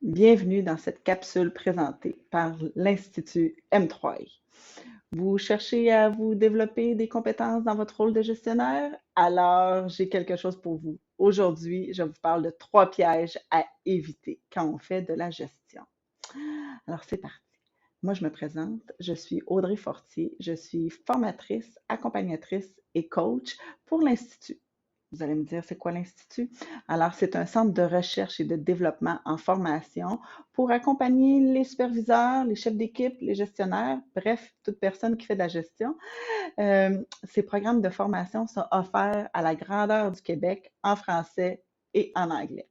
Bienvenue dans cette capsule présentée par l'Institut M3I. Vous cherchez à vous développer des compétences dans votre rôle de gestionnaire? Alors, j'ai quelque chose pour vous. Aujourd'hui, je vous parle de 3 pièges à éviter quand on fait de la gestion. Alors, c'est parti. Moi, je me présente. Je suis Audrey Fortier. Je suis formatrice, accompagnatrice et coach pour l'Institut. Vous allez me dire, c'est quoi l'Institut? Alors, c'est un centre de recherche et de développement en formation pour accompagner les superviseurs, les chefs d'équipe, les gestionnaires, bref, toute personne qui fait de la gestion. Ces programmes de formation sont offerts à la grandeur du Québec en français et en anglais.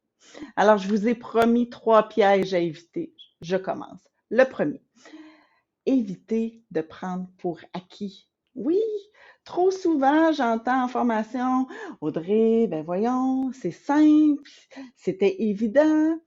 Alors, je vous ai promis 3 pièges à éviter. Je commence. Le premier, éviter de prendre pour acquis. Oui, trop souvent, j'entends en formation, Audrey, ben voyons, c'est simple, c'était évident.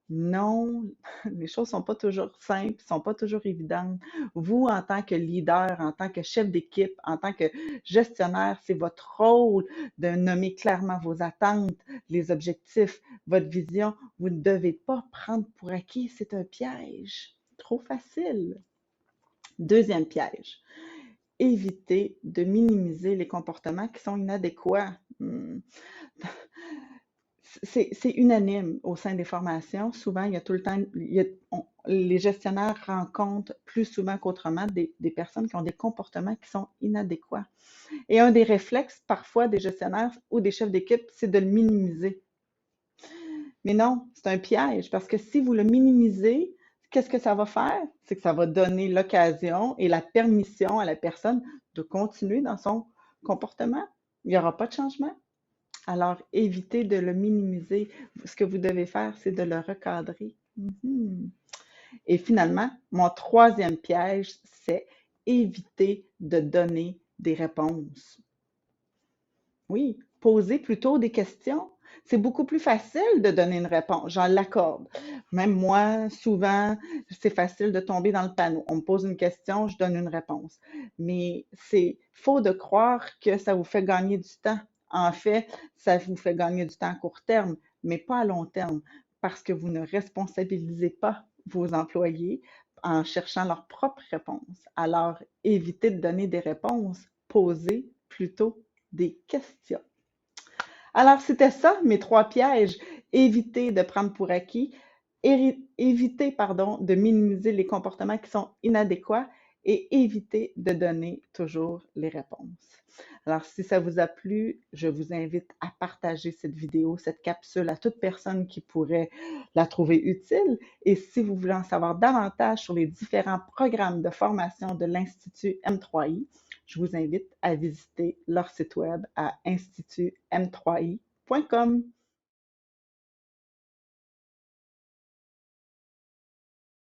Non, les choses sont pas toujours simples, sont pas toujours évidentes. Vous, en tant que leader, en tant que chef d'équipe, en tant que gestionnaire, c'est votre rôle de nommer clairement vos attentes, les objectifs, votre vision. Vous ne devez pas prendre pour acquis, c'est un piège. Trop facile. Deuxième piège, éviter de minimiser les comportements qui sont inadéquats. C'est unanime au sein des formations. Souvent, il y a tout le temps, les gestionnaires rencontrent plus souvent qu'autrement des personnes qui ont des comportements qui sont inadéquats. Et un des réflexes parfois des gestionnaires ou des chefs d'équipe, c'est de le minimiser. Mais non, c'est un piège parce que si vous le minimisez, qu'est-ce que ça va faire? C'est que ça va donner l'occasion et la permission à la personne de continuer dans son comportement. Il n'y aura pas de changement. Alors, évitez de le minimiser. Ce que vous devez faire, c'est de le recadrer. Mhm. Et finalement, mon troisième piège, c'est éviter de donner des réponses. Oui, poser plutôt des questions. C'est beaucoup plus facile de donner une réponse, j'en l'accorde. Même moi, souvent, c'est facile de tomber dans le panneau. On me pose une question, je donne une réponse. Mais c'est faux de croire que ça vous fait gagner du temps. En fait, ça vous fait gagner du temps à court terme, mais pas à long terme, parce que vous ne responsabilisez pas vos employés en cherchant leurs propres réponses. Alors, évitez de donner des réponses, posez plutôt des questions. Alors, c'était ça, mes 3 pièges. Éviter de prendre pour acquis, éviter, pardon, de minimiser les comportements qui sont inadéquats et éviter de donner toujours les réponses. Alors, si ça vous a plu, je vous invite à partager cette vidéo, cette capsule à toute personne qui pourrait la trouver utile. Et si vous voulez en savoir davantage sur les différents programmes de formation de l'Institut M3I, je vous invite à visiter leur site web à institutm3i.com.